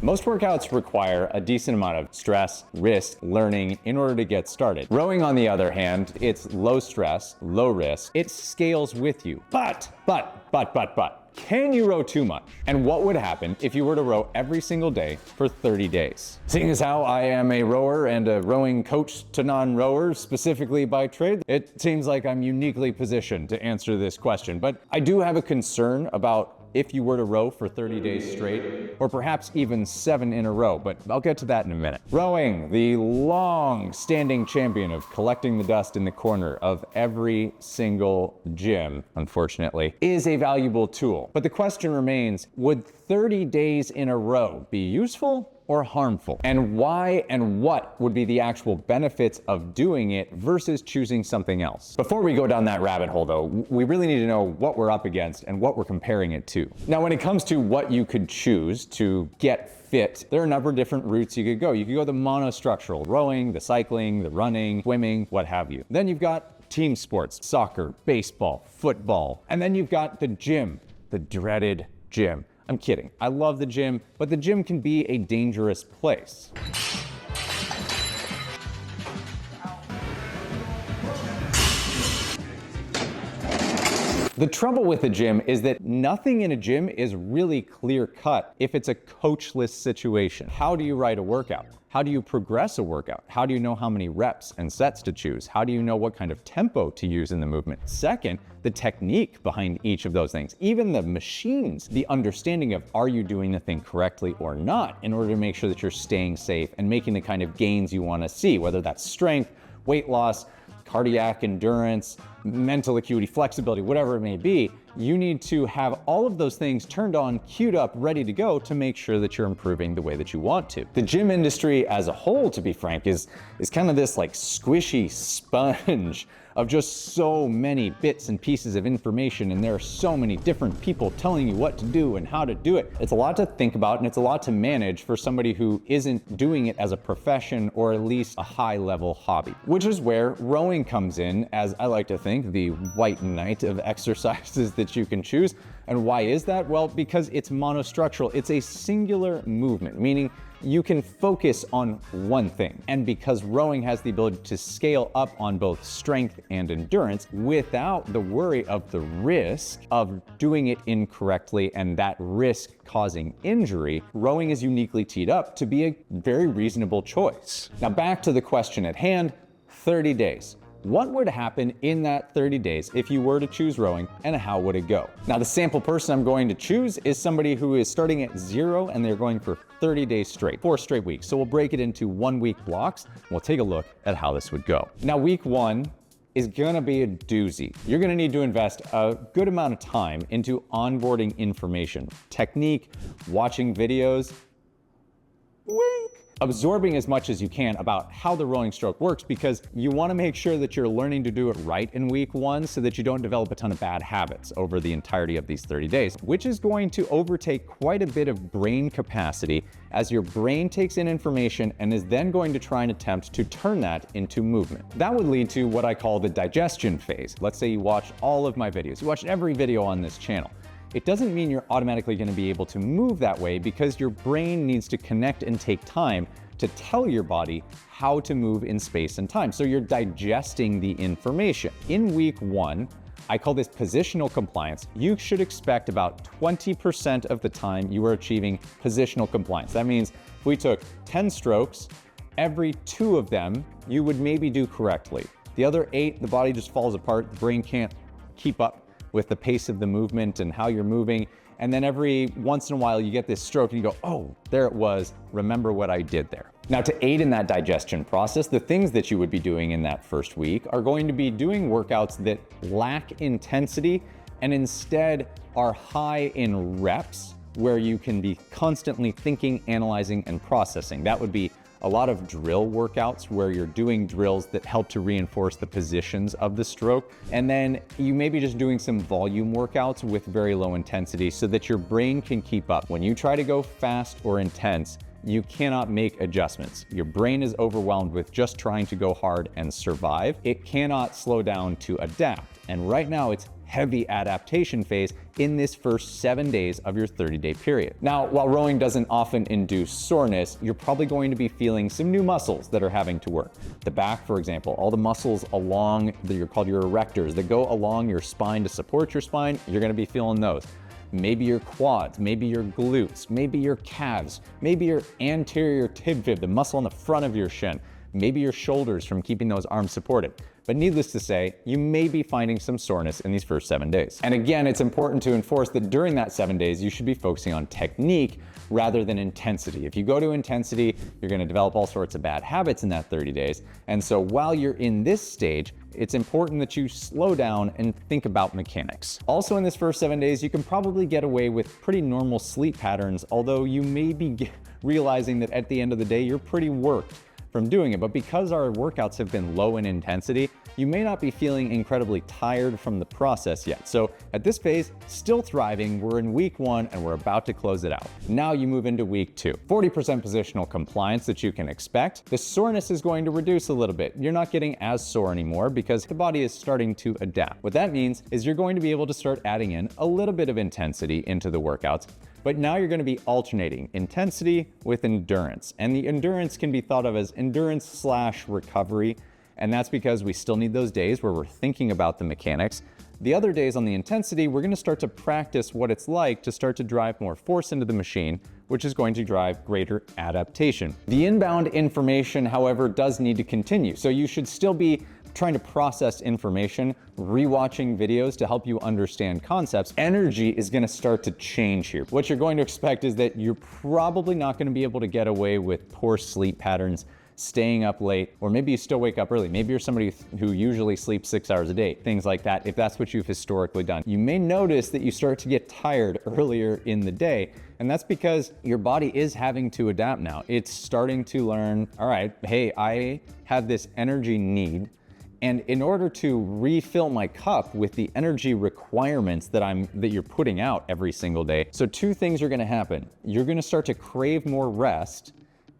Most workouts require a decent amount of stress, risk, learning in order to get started. Rowing, on the other hand, it's low stress, low risk. It scales with you. But, can you row too much? And what would happen if you were to row every single day for 30 days? Seeing as how I am a rower and a rowing coach to non-rowers, specifically by trade, it seems like I'm uniquely positioned to answer this question. But I do have a concern about if you were to row for 30 days straight, or perhaps even 7 in a row, but I'll get to that in a minute. Rowing, the long-standing champion of collecting the dust in the corner of every single gym, unfortunately, is a valuable tool. But the question remains, would 30 days in a row be useful or harmful? And why and what would be the actual benefits of doing it versus choosing something else? Before we go down that rabbit hole though, we really need to know what we're up against and what we're comparing it to. Now, when it comes to what you could choose to get fit, there are a number of different routes you could go. You could go the monostructural, rowing, the cycling, the running, swimming, what have you. Then you've got team sports, soccer, baseball, football, and then you've got the gym, the dreaded gym. I'm kidding. I love the gym, but the gym can be a dangerous place. The trouble with the gym is that nothing in a gym is really clear-cut if it's a coachless situation. How do you write a workout? How do you progress a workout? How do you know how many reps and sets to choose? How do you know what kind of tempo to use in the movement? Second, the technique behind each of those things, even the machines, the understanding of are you doing the thing correctly or not in order to make sure that you're staying safe and making the kind of gains you want to see, whether that's strength, weight loss, cardiac endurance, mental acuity, flexibility, whatever it may be. You need to have all of those things turned on, queued up, ready to go to make sure that you're improving the way that you want to. The gym industry as a whole, to be frank, is kind of this like squishy sponge of just so many bits and pieces of information, and there are so many different people telling you what to do and how to do it. It's a lot to think about and it's a lot to manage for somebody who isn't doing it as a profession or at least a high-level hobby, which is where rowing comes in, as I like to think, the white knight of exercises that you can choose. And why is that? Well, because it's monostructural. It's a singular movement, meaning you can focus on one thing. And because rowing has the ability to scale up on both strength and endurance without the worry of the risk of doing it incorrectly and that risk causing injury, rowing is uniquely teed up to be a very reasonable choice. Now back to the question at hand, 30 days. What would happen in that 30 days if you were to choose rowing, and how would it go? Now, the sample person I'm going to choose is somebody who is starting at 0 and they're going for 30 days straight, 4 straight weeks. So we'll break it into 1-week blocks. And we'll take a look at how this would go. Now, week 1 is gonna be a doozy. You're gonna need to invest a good amount of time into onboarding information, technique, watching videos, wink, absorbing as much as you can about how the rowing stroke works, because you want to make sure that you're learning to do it right in week 1 so that you don't develop a ton of bad habits over the entirety of these 30 days, which is going to overtake quite a bit of brain capacity as your brain takes in information and is then going to try and attempt to turn that into movement. That would lead to what I call the digestion phase. Let's say you watch all of my videos, you watched every video on this channel. It doesn't mean you're automatically going to be able to move that way, because your brain needs to connect and take time to tell your body how to move in space and time. So you're digesting the information. In week 1, I call this positional compliance. You should expect about 20% of the time you are achieving positional compliance. That means if we took 10 strokes, every 2 of them you would maybe do correctly. The other 8, the body just falls apart. The brain can't keep up with the pace of the movement and how you're moving. And then every once in a while you get this stroke and you go, oh, there it was. Remember what I did there. Now, to aid in that digestion process, the things that you would be doing in that first week are going to be doing workouts that lack intensity and instead are high in reps, where you can be constantly thinking, analyzing, and processing. That would be a lot of drill workouts where you're doing drills that help to reinforce the positions of the stroke. And then you may be just doing some volume workouts with very low intensity so that your brain can keep up. When you try to go fast or intense, you cannot make adjustments. Your brain is overwhelmed with just trying to go hard and survive. It cannot slow down to adapt. And right now it's heavy adaptation phase in this first 7 days of your 30-day period. Now, while rowing doesn't often induce soreness, you're probably going to be feeling some new muscles that are having to work. The back, for example, all the muscles along that are called your erectors that go along your spine to support your spine, you're going to be feeling those. Maybe your quads, maybe your glutes, maybe your calves, maybe your anterior tib fib, the muscle on the front of your shin, maybe your shoulders from keeping those arms supported. But needless to say, you may be finding some soreness in these first 7 days. And again, it's important to enforce that during that 7 days, you should be focusing on technique rather than intensity. If you go to intensity, you're gonna develop all sorts of bad habits in that 30 days. And so while you're in this stage, it's important that you slow down and think about mechanics. Also in this first 7 days, you can probably get away with pretty normal sleep patterns, although you may be realizing that at the end of the day, you're pretty worked from doing it. But because our workouts have been low in intensity, you may not be feeling incredibly tired from the process yet. So at this phase, still thriving. We're in week 1 and we're about to close it out. Now you move into week 2. 40% positional compliance that you can expect. The soreness is going to reduce a little bit. You're not getting as sore anymore because the body is starting to adapt. What that means is you're going to be able to start adding in a little bit of intensity into the workouts. But now you're going to be alternating intensity with endurance. And the endurance can be thought of as endurance/recovery. And that's because we still need those days where we're thinking about the mechanics. The other days on the intensity, we're going to start to practice what it's like to start to drive more force into the machine, which is going to drive greater adaptation. The inbound information, however, does need to continue. So you should still be trying to process information, rewatching videos to help you understand concepts. Energy is going to start to change here. What you're going to expect is that you're probably not going to be able to get away with poor sleep patterns, staying up late, or maybe you still wake up early. Maybe you're somebody who usually sleeps 6 hours a day, things like that, if that's what you've historically done. You may notice that you start to get tired earlier in the day, and that's because your body is having to adapt now. It's starting to learn, all right, hey, I have this energy need, and in order to refill my cup with the energy requirements that you're putting out every single day, so 2 things are gonna happen. You're gonna start to crave more rest,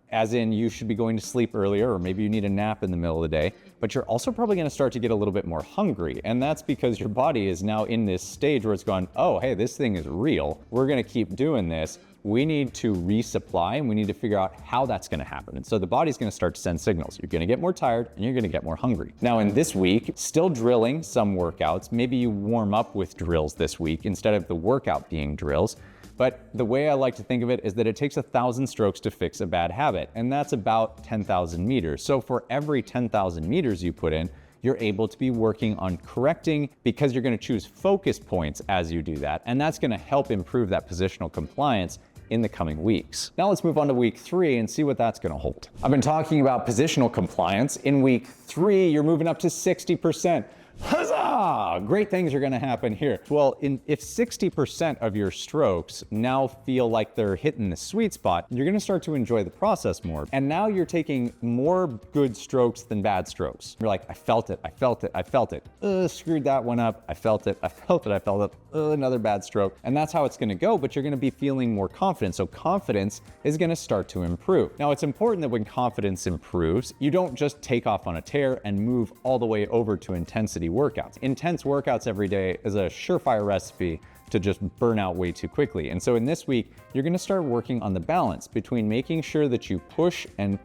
as in you should be going to sleep earlier, or maybe you need a nap in the middle of the day, but you're also probably gonna start to get a little bit more hungry. And that's because your body is now in this stage where it's going, oh, hey, this thing is real. We're gonna keep doing this. We need to resupply and we need to figure out how that's gonna happen. And so the body's gonna start to send signals. You're gonna get more tired and you're gonna get more hungry. Now in this week, still drilling some workouts. Maybe you warm up with drills this week instead of the workout being drills. But the way I like to think of it is that it takes 1,000 strokes to fix a bad habit, and that's about 10,000 meters. So for every 10,000 meters you put in, you're able to be working on correcting because you're gonna choose focus points as you do that, and that's gonna help improve that positional compliance in the coming weeks. Now let's move on to week 3 and see what that's gonna hold. I've been talking about positional compliance. In week 3, you're moving up to 60%. Huzzah! Great things are gonna happen here. Well, if 60% of your strokes now feel like they're hitting the sweet spot, you're gonna start to enjoy the process more. And now you're taking more good strokes than bad strokes. You're like, I felt it, I felt it, I felt it. Screwed that one up, I felt it, I felt it, I felt it. Another bad stroke. And that's how it's gonna go, but you're gonna be feeling more confident. So confidence is gonna start to improve. Now it's important that when confidence improves, you don't just take off on a tear and move all the way over to intensity workouts. Intense workouts every day is a surefire recipe to just burn out way too quickly. And so in this week, you're gonna start working on the balance between making sure that you push and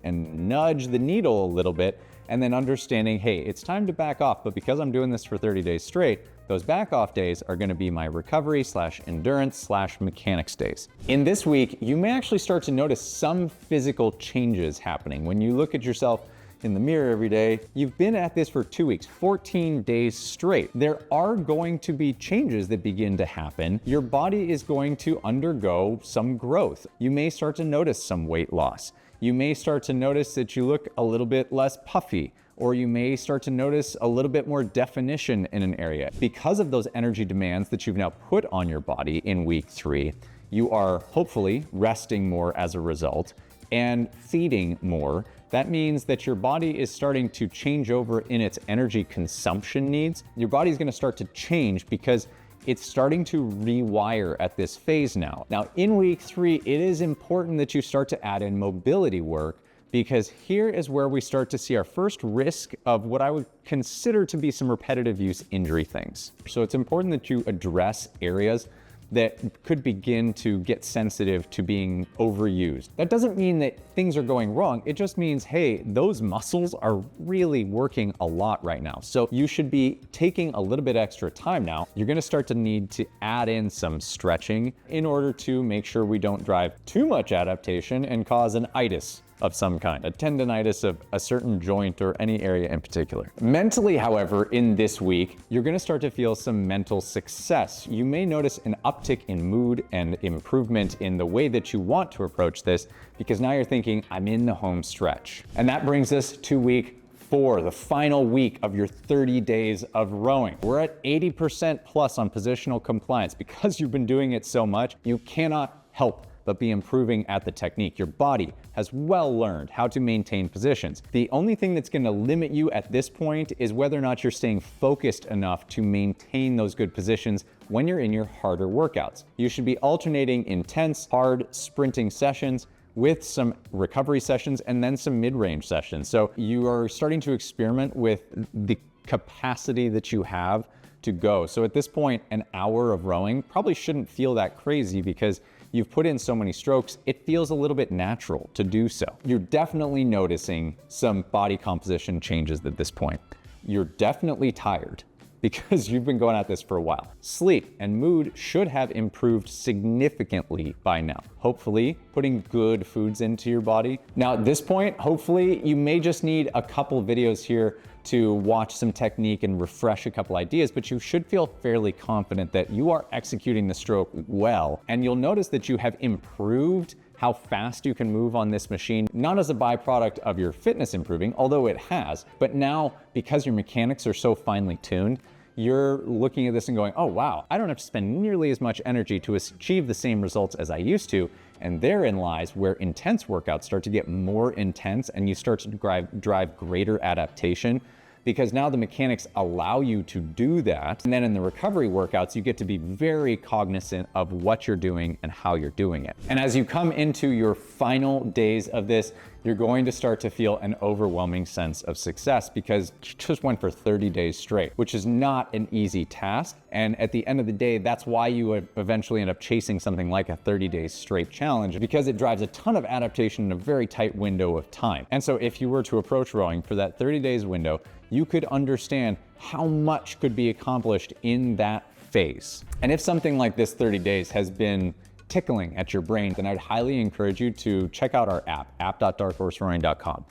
nudge the needle a little bit, and then understanding, hey, it's time to back off, but because I'm doing this for 30 days straight, those back off days are gonna be my recovery/endurance/mechanics days. In this week, you may actually start to notice some physical changes happening. When you look at yourself in the mirror every day, you've been at this for 2 weeks, 14 days straight. There are going to be changes that begin to happen. Your body is going to undergo some growth. You may start to notice some weight loss. You may start to notice that you look a little bit less puffy, or you may start to notice a little bit more definition in an area. Because of those energy demands that you've now put on your body in week 3, you are hopefully resting more as a result and feeding more. That means that your body is starting to change over in its energy consumption needs. Your body's gonna start to change because it's starting to rewire at this phase now. Now, in week 3, it is important that you start to add in mobility work because here is where we start to see our first risk of what I would consider to be some repetitive use injury things. So it's important that you address areas that could begin to get sensitive to being overused. That doesn't mean that things are going wrong. It just means, hey, those muscles are really working a lot right now. So you should be taking a little bit extra time now. You're gonna start to need to add in some stretching in order to make sure we don't drive too much adaptation and cause an itis of some kind, a tendonitis of a certain joint or any area in particular. Mentally, however, in this week, you're gonna start to feel some mental success. You may notice an uptick in mood and improvement in the way that you want to approach this, because now you're thinking, I'm in the home stretch. And that brings us to week 4, the final week of your 30 days of rowing. We're at 80% plus on positional compliance. Because you've been doing it so much, you cannot help but be improving at the technique. Your body has well learned how to maintain positions. The only thing that's gonna limit you at this point is whether or not you're staying focused enough to maintain those good positions when you're in your harder workouts. You should be alternating intense, hard sprinting sessions with some recovery sessions and then some mid-range sessions. So you are starting to experiment with the capacity that you have to go. So at this point, an hour of rowing probably shouldn't feel that crazy because you've put in so many strokes, it feels a little bit natural to do so. You're definitely noticing some body composition changes at this point. You're definitely tired because you've been going at this for a while. Sleep and mood should have improved significantly by now. Hopefully, putting good foods into your body. Now at this point, hopefully you may just need a couple videos here to watch some technique and refresh a couple ideas, but you should feel fairly confident that you are executing the stroke well. And you'll notice that you have improved how fast you can move on this machine, not as a byproduct of your fitness improving, although it has, but now because your mechanics are so finely tuned, you're looking at this and going, oh wow, I don't have to spend nearly as much energy to achieve the same results as I used to. And therein lies where intense workouts start to get more intense and you start to drive greater adaptation, because now the mechanics allow you to do that. And then in the recovery workouts, you get to be very cognizant of what you're doing and how you're doing it. And as you come into your final days of this, you're going to start to feel an overwhelming sense of success because you just went for 30 days straight, which is not an easy task. And at the end of the day, that's why you would eventually end up chasing something like a 30 days straight challenge, because it drives a ton of adaptation in a very tight window of time. And so if you were to approach rowing for that 30 days window, you could understand how much could be accomplished in that phase. And if something like this 30 days has been tickling at your brain, then I'd highly encourage you to check out our app.darkhorserowing.com.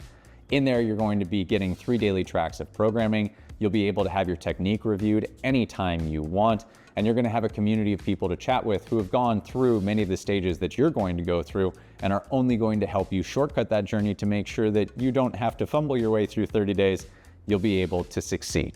In there, you're going to be getting 3 daily tracks of programming. You'll be able to have your technique reviewed anytime you want, and you're gonna have a community of people to chat with who have gone through many of the stages that you're going to go through and are only going to help you shortcut that journey to make sure that you don't have to fumble your way through 30 days. You'll be able to succeed.